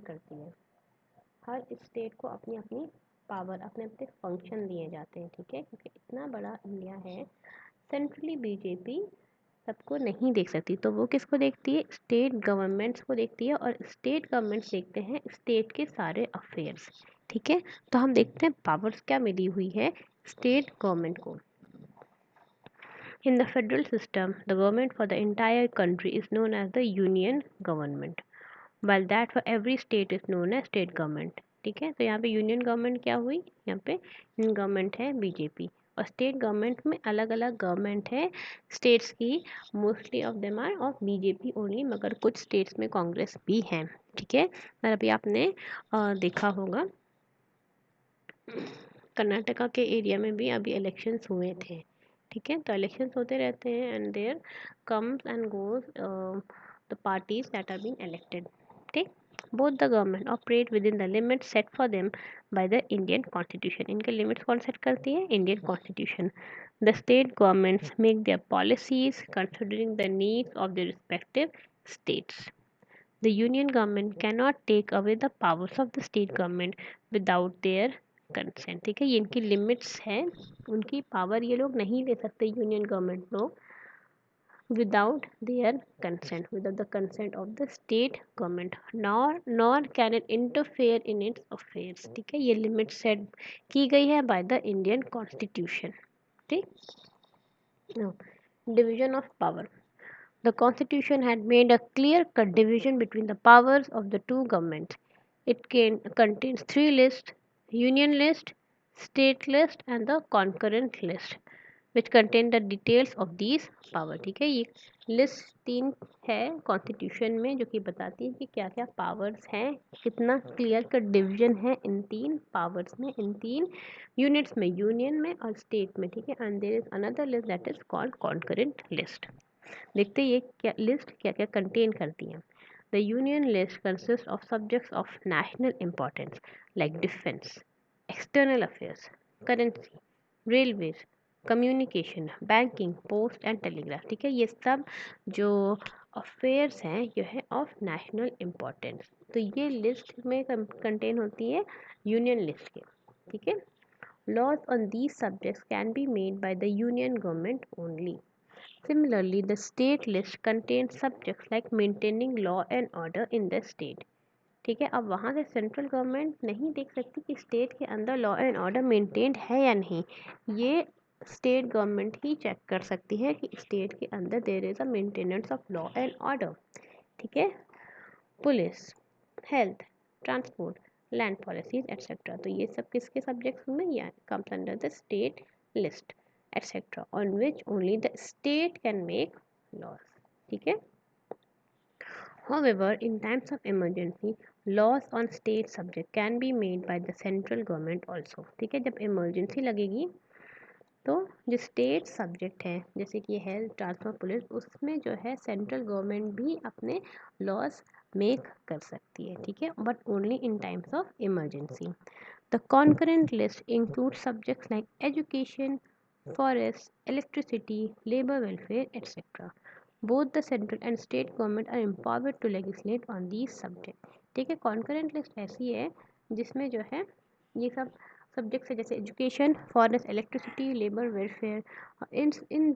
करती है। हर स्टेट को अपनी अपनी पावर, अपने अपने फंक्शन दिए जाते हैं, ठीक है, क्योंकि इतना बड़ा इंडिया है। सेंट्रली बीजेपी सबको नहीं देख सकती, तो वो किसको देखती है? स्टेट गवर्नमेंट्स को देखती है, और स्टेट गवर्नमेंट्स देखते हैं स्टेट के सारे अफेयर्स, ठीक है। तो हम देखते हैं पावर्स क्या मिली हुई है स्टेट गवर्नमेंट को। In the federal system, the government for the entire country is known as the union government, while that for every state is known as state government, ठीक है। तो यहाँ पे यूनियन गवर्नमेंट क्या हुई? यहाँ पे गवर्नमेंट है बीजेपी, और स्टेट गवर्नमेंट में अलग अलग गवर्नमेंट है स्टेट्स की। Mostly of them are of BJP only, मगर कुछ स्टेट्स में कांग्रेस भी है, ठीक है। और अभी आपने देखा होगा कर्नाटका के एरिया में भी अभी इलेक्शंस हुए थे, ठीक है। तो इलेक्शंस होते रहते हैं, and there comes and goes the parties that are being elected, ठीक। Both the government operate within the limit set for them by the Indian constitution. इनके लिमिट्स कौन सेट करती है? Indian constitution. The state governments make their policies considering the needs of the respective states. The union government cannot take away the powers of the state government without their consent, ठीक है। ये इनकी limits हैं, उनकी power ये लोग नहीं ले सकते, यूनियन गवर्नमेंट लोग, without their consent, without the consent of the state government, nor can it interfere in its affairs, ठीक है। ये लिमिट सेट की गई है बाय द इंडियन कॉन्स्टिट्यूशन, ठीक। Division of power. The Constitution had made a clear-cut division between the powers of the two governments. Contains three lists: Union list, State list, and the Concurrent list, which contain the details of these power, ठीक है। ये list 3 है constitution में, जो कि बताती है कि क्या क्या पावर्स हैं, कितना क्लियर कट डिवीजन है इन 3 पावर्स में, इन 3 यूनिट्स में, यूनियन में और स्टेट में, ठीक है। And there is another list that is called concurrent list. देखते ये क्या लिस्ट क्या क्या कंटेन करती है। The union list consist of subjects of national importance like defence, external affairs, currency, railways, communication, banking, post and telegraph, ठीक है। ये सब जो अफेयर्स हैं ये है ऑफ नेशनल इम्पोर्टेंस, तो ये लिस्ट में कंटेन होती है यूनियन लिस्ट के, ठीक है। Laws on these subjects can be made by the union government only. Similarly, the state list contains subjects like maintaining law and order in the state, ठीक है। अब वहाँ से सेंट्रल गवर्नमेंट नहीं देख सकती कि स्टेट के अंदर लॉ एंड ऑर्डर मेंटेन्ड है या नहीं, ये स्टेट गवर्नमेंट ही चेक कर सकती है कि स्टेट के अंदर there is a maintenance of law and order, ठीक है। Police, health, transport, land policies etcetera, तो ये सब किसके सब्जेक्ट्स में? या comes under the state list etc. on which only the state can make laws, ठीक है। However, in times of emergency, laws on state subject can be made by the central government also, ठीक है। जब emergency लगेगी तो जो state subject है, जैसे कि हेल्थ, ट्रांसपोर्ट, पुलिस, उसमें जो है सेंट्रल गवर्नमेंट भी अपने लॉज मेक कर सकती है, ठीक है, but only in times of emergency. The concurrent list include subjects like education, forest, electricity, labor welfare, etc. Both the central and state government are empowered to legislate on these subjects, ठीक है। Concurrent list ऐसी है जिसमें जो है ये सब subjects है, जैसे education, forest, electricity, labour welfare. इन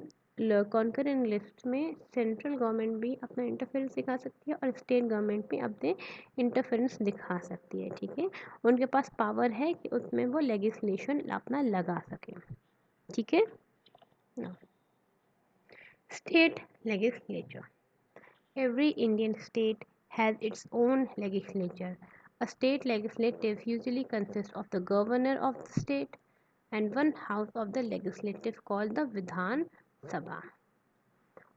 कॉन्करेंट लिस्ट में सेंट्रल गवर्नमेंट भी अपना इंटरफेरेंस दिखा सकती है और स्टेट गवर्नमेंट भी अपने इंटरफेरेंस दिखा सकती है, ठीक है। उनके पास पावर है कि उसमें वो लेगिस्लेशन अपना लगा सके, ठीक है। State legislature. Every Indian state has its own legislature. A state legislative usually consists of the governor of the state and one house of the legislative called the Vidhan Sabha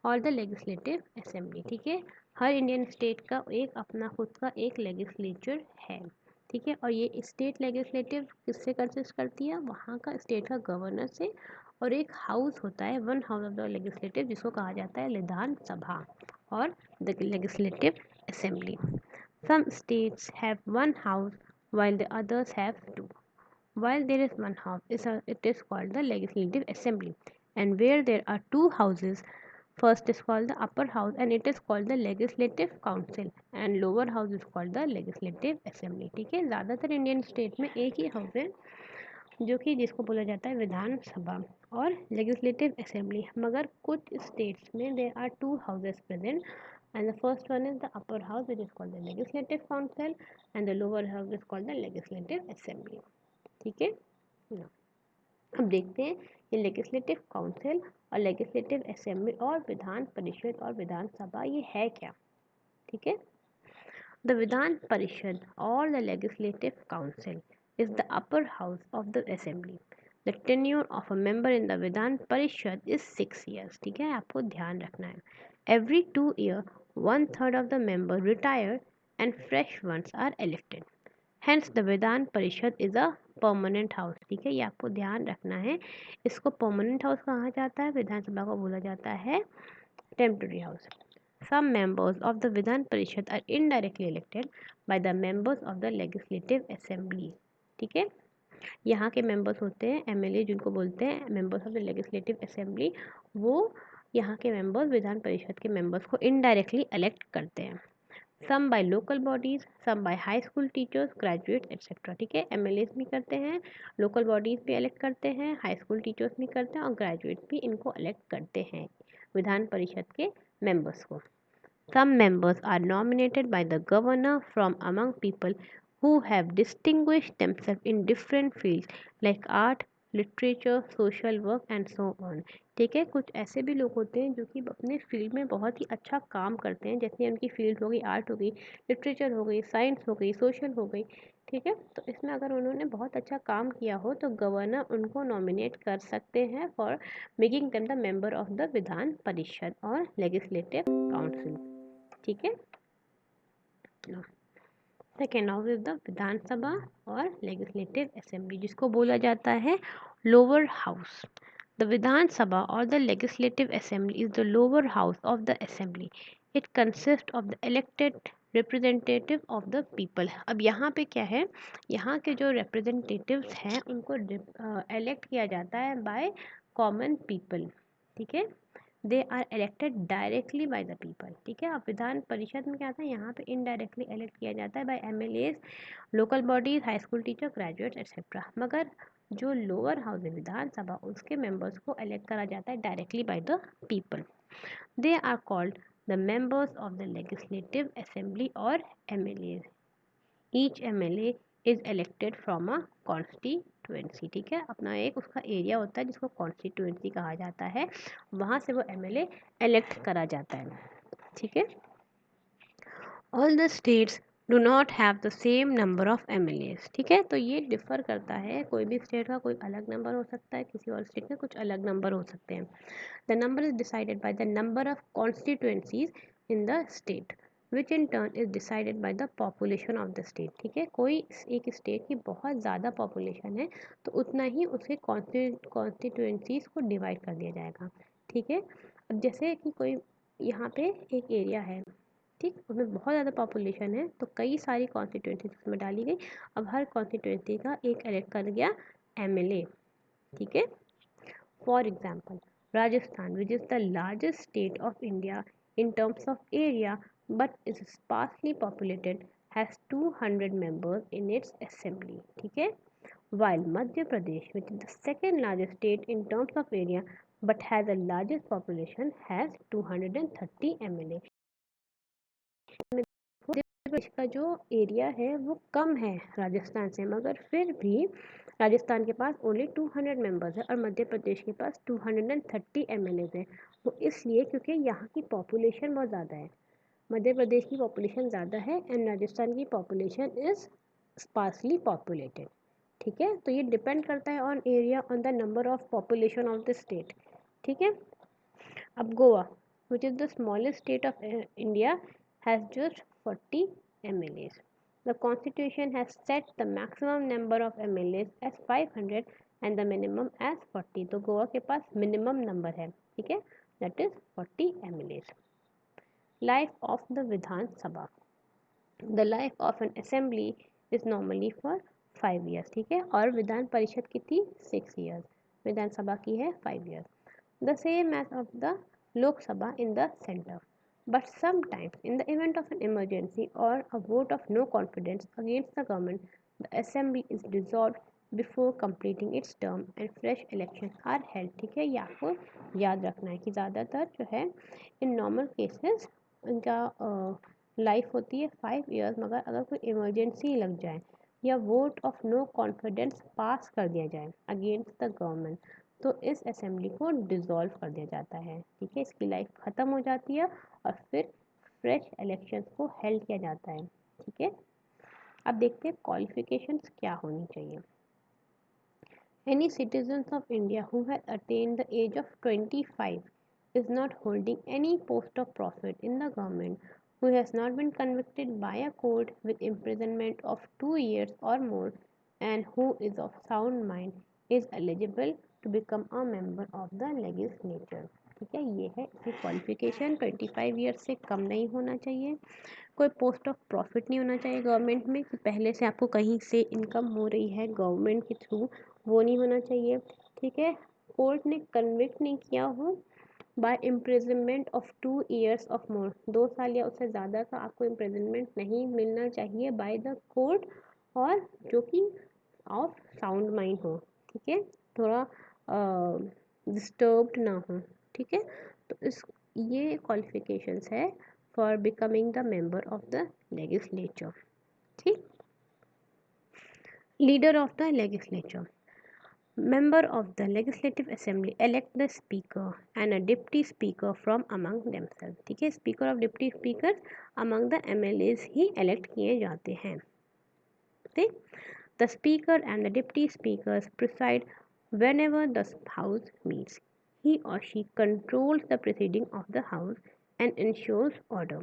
और the legislative assembly, ठीक है। हर Indian state का एक अपना खुद का एक legislature है, ठीक है। और ये स्टेट लेजिस्लेटिव किससे कंसिस्ट करती है? वहाँ का स्टेट का गवर्नर से, और एक हाउस होता है, one house of the legislative, जिसको कहा जाता है विधान सभा और the legislative assembly. Some states have one house while the others have two. While there is one house, it is called the legislative assembly, and where there are two houses, first is called the upper house and it is called the legislative council, and lower house is called the legislative assembly. ठीक है, ज़्यादातर Indian state में एक ही house है जो कि जिसको बोला जाता है विधानसभा और लेजिस्लेटिव असेंबली, मगर कुछ स्टेट्स में there are two houses present and the first one is the upper house which is called the legislative council and the lower house is called the legislative assembly। ठीक है, Now, अब देखते हैं ये legislative council और legislative assembly और विधान परिषद और विधानसभा ये है क्या। ठीक है, द विधान परिषद और the legislative council is the upper house of the assembly. The tenure of a member in the Vidhan Parishad is 6 years। ठीक है, आपको ध्यान रखना है। Every 2 years, 1/3 of the member retire and fresh ones are elected. Hence the Vidhan Parishad is a permanent house। ठीक है, ये आपको ध्यान रखना है। इसको permanent house कहा जाता है, विधानसभा को बोला जाता है temporary house। Some members of the Vidhan Parishad are indirectly elected by the members of the legislative assembly। ठीक है, यहाँ के मेंबर्स होते हैं एमएलए, जिनको बोलते हैं members of the legislative assembly. वो यहाँ के मेंबर्स विधान परिषद के मेंबर्स को इनडायरेक्टली इलेक्ट करते हैं। Some by local bodies, some by high school teachers, graduates etcetera. ठीक है, एमएलए भी करते हैं, लोकल बॉडीज़ भी इलेक्ट करते हैं, हाई स्कूल टीचर्स भी करते हैं और ग्रेजुएट भी इनको इलेक्ट करते हैं विधान परिषद के मेंबर्स को। Some members are nominated by the governor from among people who have distinguished themselves in different fields like art, literature, social work and so on। ठीक है, कुछ ऐसे भी लोग होते हैं जो कि अपने फील्ड में बहुत ही अच्छा काम करते हैं, जैसे उनकी फील्ड हो गई आर्ट हो गई, लिटरेचर हो गई, साइंस हो गई, सोशल हो गई। ठीक है, तो इसमें अगर उन्होंने बहुत अच्छा काम किया हो तो गवर्नर उनको नॉमिनेट कर सकते हैं for making them the member of the Vidhan Parishad और लेजिस्लेटिव काउंसिल। ठीक है, सेकेंड हाउस इज द विधानसभा और लेजिस्लेटिव असेंबली, जिसको बोला जाता है लोअर हाउस। द विधानसभा और the legislative assembly is the lower house of the assembly. It consist of the elected representative of the people. अब यहाँ पे क्या है, यहाँ के जो रिप्रेजेंटेटिव्स हैं उनको इलेक्ट किया जाता है बाय कॉमन पीपल। ठीक है, they are elected directly by the people. ठीक है, अब विधान परिषद में क्या आता है, यहाँ पे इनडायरेक्टली इलेक्ट किया जाता है by MLAs, local bodies, high school teacher, graduates etcetera. मगर जो लोअर हाउस है विधानसभा, उसके मेंबर्स को इलेक्ट करा जाता है directly by the people. They are called the members of the legislative assembly और MLAs. Each MLA is elected from a constituency. ठीक है, अपना एक उसका एरिया होता है जिसको कॉन्स्टिट्यूएंसी कहा जाता है, वहाँ से वो एमएलए इलेक्ट करा जाता है। ठीक है, all the states do not have the same number of MLAs. ठीक है, तो ये डिफर करता है, कोई भी स्टेट का कोई अलग नंबर हो सकता है, किसी और स्टेट में कुछ अलग नंबर हो सकते हैं। The number is decided by the number of constituencies in the state which in turn is decided by the population of the state. ठीक है, कोई एक स्टेट की बहुत ज़्यादा पॉपुलेशन है तो उतना ही उसके कॉन्स्टिट्यूएंसीज को डिवाइड कर दिया जाएगा। ठीक है, अब जैसे कि कोई यहाँ पे एक एरिया है, ठीक, उसमें बहुत ज़्यादा पॉपुलेशन है तो कई सारी कॉन्स्टिट्यूएंसीज उसमें डाली गई। अब हर कॉन्स्टिट्यूएंसी का एक इलेक्ट कर गया एमएलए। ठीक है, for example Rajasthan, which is the largest state of India in terms of area but is sparsely populated, has 200 members in its assembly। ठीक है, while Madhya Pradesh, which is the second largest state in terms of area but has the largest population, has 230 MLA। Madhya Pradesh का जो area है वो कम है राजस्थान से, मगर फिर भी राजस्थान के पास ओनली 200 मेंबर्स है और मध्य प्रदेश के पास 230 एमएलए हैं। वो इसलिए क्योंकि यहाँ की पॉपुलेशन बहुत ज़्यादा है, मध्य प्रदेश की पॉपुलेशन ज़्यादा है एंड राजस्थान की पॉपुलेशन इज़ स्पार्सली पॉपुलेटेड। ठीक है, तो ये डिपेंड करता है on area, on the number of population of the state. ठीक है, अब Goa, which is the smallest state of India, has just 40 MLAs. The constitution has set the maximum number of MLAs as 500 and the minimum as 40। तो गोवा के पास minimum number है, ठीक है, that is 40 MLAs। Life of the Vidhan Sabha, the life of an assembly is normally for 5 years। ठीक है, और विधान परिषद की थी 6 years, विधानसभा की है 5 years। The same as of the Lok Sabha in the center। But sometimes, in the event of an emergency or a vote of no confidence against the government, the assembly is dissolved before completing its term and fresh elections are held. ठीक है, ये आपको याद रखना है कि ज़्यादातर जो है इन नॉर्मल केसेस इनका लाइफ होती है 5 years, मगर अगर कोई इमरजेंसी लग जाए या वोट ऑफ नो कॉन्फिडेंस पास कर दिया जाए अगेंस्ट द गवर्नमेंट, तो इस असेंबली को डिसॉल्व कर दिया जाता है। ठीक है, इसकी लाइफ ख़त्म हो जाती है और फिर फ्रेश इलेक्शंस को हेल्ड किया जाता है। ठीक है, अब देखते हैं क्वालिफिकेशंस क्या होनी चाहिए। Any citizens of India who has attained the age of 25 is not holding any post of profit in the government, who has not been convicted by a court with imprisonment of 2 years or more, and who is of sound mind is eligible to become a member of the legislature। ठीक है, ये है इसकी qualification. 25 years से कम नहीं होना चाहिए, कोई पोस्ट ऑफ प्रॉफिट नहीं होना चाहिए गवर्नमेंट में कि पहले से आपको कहीं से इनकम हो रही है गवर्नमेंट के थ्रू, वो नहीं होना चाहिए। ठीक है, कोर्ट ने कन्विक्ट नहीं किया हो by imprisonment of 2 years of more, 2 साल या उससे ज़्यादा का आपको इम्प्रिजनमेंट नहीं मिलना चाहिए बाय द कोर्ट, और जो कि ऑफ साउंड माइंड हो। ठीक है, थोड़ा डिस्टर्ब्ड ना हो। ठीक है, तो इस ये क्वालिफिकेशंस है for becoming the member of the legislature. ठीक, leader of the legislature, member of the legislative assembly elect the speaker and a deputy speaker from among themselves। ठीक है, स्पीकर और deputy speaker among the MLAs he elect किए जाते हैं। ठीक, the speaker and the deputy speakers preside whenever the house meets, he or she controls the proceeding of the house and ensures order।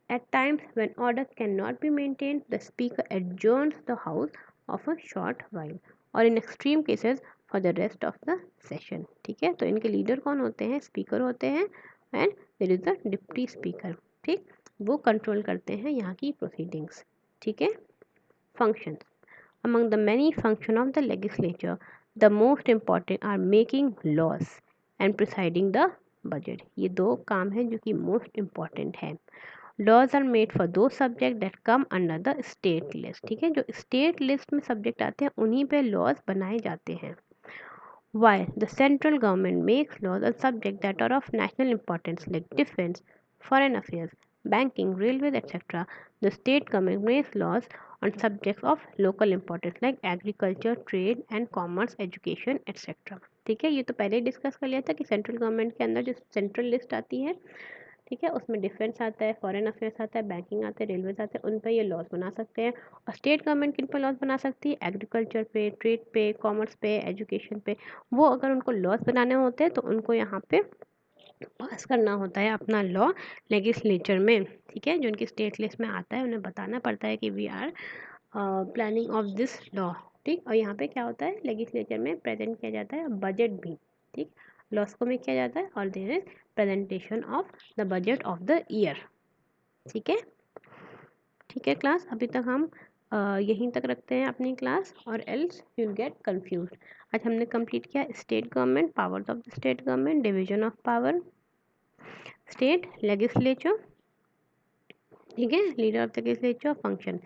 At times when order cannot be maintained, the speaker adjourns the house of a short while or in extreme cases for the rest of the session। ठीक है, तो इनके leader कौन होते हैं? Speaker होते हैं and there is the deputy speaker. ठीक, वो कंट्रोल करते हैं यहाँ की प्रोसीडिंग्स। ठीक है, functions, among the many functions of the legislature, the most important are making laws and presiding the budget। ये दो काम हैं जो कि मोस्ट इम्पॉर्टेंट है। लॉज आर मेड फॉर दो subject that come under the state list. ठीक है, जो स्टेट लिस्ट में सब्जेक्ट आते हैं उन्हीं पे लॉज बनाए जाते हैं। While the central government makes laws on subjects that are of national importance like defense, foreign affairs, banking, railways, etc., the state government makes laws on subjects of local importance like agriculture, trade and commerce, education, etc. ठीक है, ये तो पहले ही discuss कर लिया था कि central government के अंदर जो सेंट्रल लिस्ट आती है, ठीक है, उसमें डिफेंस आता है, फॉरेन अफेयर्स आता है, बैंकिंग आता है, रेलवेज आता है, उन पर ये लॉज बना सकते हैं। और स्टेट गवर्नमेंट किन पर लॉज बना सकती है? एग्रीकल्चर पे, ट्रेड पे, कॉमर्स पे, एजुकेशन पे। वो अगर उनको लॉज बनाने होते हैं तो उनको यहाँ पे पास करना होता है अपना लॉ लेजिस्लेचर में। ठीक है, जो उनकी स्टेट लिस्ट में आता है उन्हें बताना पड़ता है कि we are planning of this law. ठीक, और यहाँ पे क्या होता है, लेजिस्लेचर में प्रेजेंट किया जाता है बजट भी। ठीक, लॉस को में किया जाता है और there is presentation of the budget of the year. ठीक है, ठीक है क्लास, अभी तक हम यहीं तक रखते हैं अपनी क्लास, और else you will get confuse. आज हमने कंप्लीट किया state government, powers of the state government, division of power, state legislature. ठीक है, leader of the legislature, function.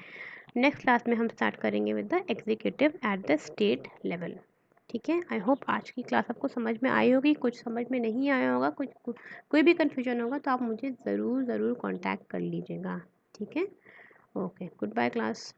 Next class में हम स्टार्ट करेंगे with the executive at the state level. ठीक है, आई होप आज की क्लास आपको समझ में आई होगी। कुछ समझ में नहीं आया होगा, कोई भी कन्फ्यूजन होगा तो आप मुझे ज़रूर ज़रूर कांटेक्ट कर लीजिएगा। ठीक है, ओके, गुड बाय क्लास।